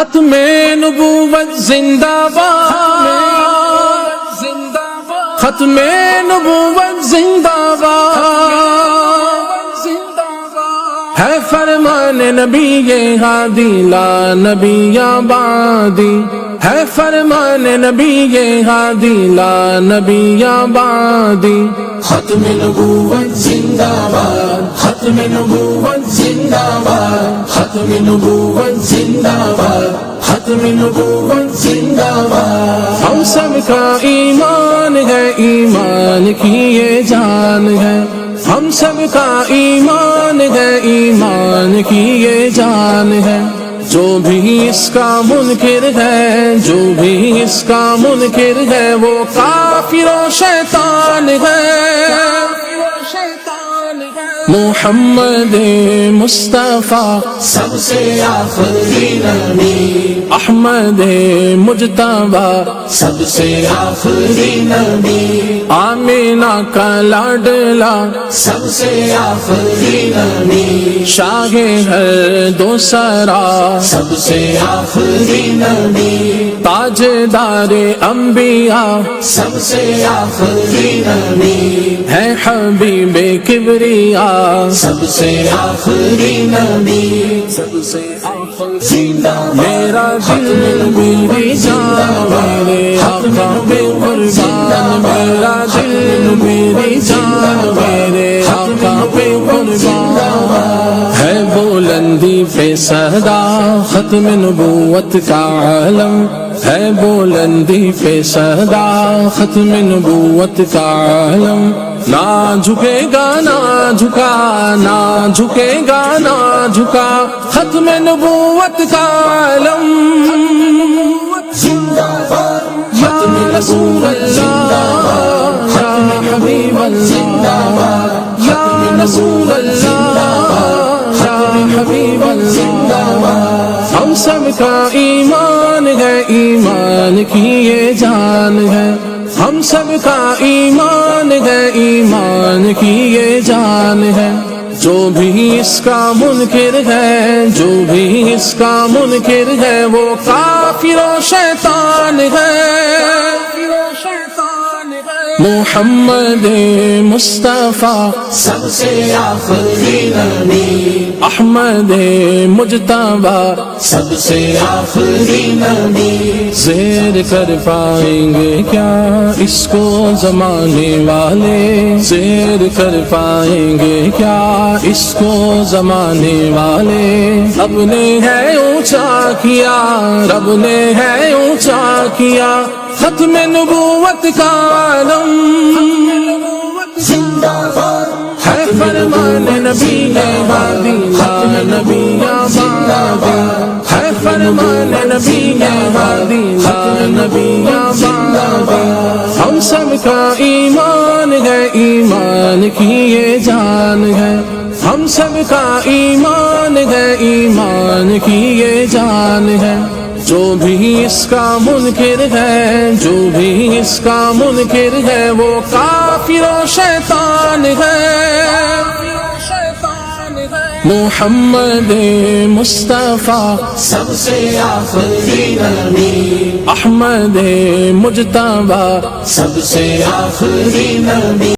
ختم نبوت زندہ باد، ختم نبوت زندہ باد، ہے فرمان نبی ہادی لا نبی آبادی، ہے فرمان نبی ہادی لا نبی آبادی۔ ختم نبوت زندہ باد، ختم نبوت زندہ باد، ختم نبوت زندہ باد، ختم نبوت زندہ باد۔ ہم سب کا ایمان ہے، ایمان کی یہ جان ہے، ہم سب کا ایمان ہے، ایمان کی یہ جان ہے۔ جو بھی اس کا منکر ہے، جو بھی اس کا منکر ہے، وہ کافر و شیطان ہے۔ محمد مصطفیٰ سب سے آخری نبی، احمد مجتبیٰ سب سے آخری نبی، آمینہ کا لاڈلا سب سے آخری نبی، شاہ ہر دو سرا سب سے آخری نبی، تاجدار انبیاء سب سے آخری نبی، ہے حبیب کبریا سب سے آخری نبی، سب سے آخری نبی۔ میرا دل میری جان میرے آقا پہ قربان، میرا دل میری جان میرے آقا پہ قربان، ہے بلندی پہ صدا ختم نبوت کا عالم، ہے بلندی پہ صدا ختم نبوت کا عالم۔ نہ جھکے گا نہ جھکا، نہ جھکے گا نہ جھکا، ختم نبوت کا عالم۔ یا رسول اللہ، یا حبیب اللہ، یا رسول اللہ، یا حبیب اللہ۔ ہم سب کا ایمان ہے، ایمان کی یہ جان ہے، ہم سب کا ایمان ہے، ایمان کی یہ جان ہے۔ جو بھی اس کا منکر ہے، جو بھی اس کا منکر ہے، وہ کافر و شیطان ہے۔ محمد مصطفیٰ سب سے آخری نبی، احمد مجتبیٰ سب سے آخری نبی۔ زیر کر پائیں گے کیا اس کو زمانے والے، زیر کر پائیں گے کیا اس کو زمانے والے۔ رب نے ہے اونچا کیا، رب نے ہے اونچا کیا، ختم نبوت کا عالم۔ ہے فرمان نبی ہادی لا نبی آبادی، ہے فرمان نبی ہادی لا نبی آبادی۔ ہم سب کا ایمان ہے، ایمان کی یہ جان ہے، ہم سب کا ایمان ہے، ایمان کی یہ جان ہے۔ جو بھی اس کا منکر ہے، جو بھی اس کا منکر ہے، وہ کافر و شیطان ہے۔ محمد مصطفیٰ سب سے آخری نبی، احمد مجتبیٰ سب سے آخری نبی۔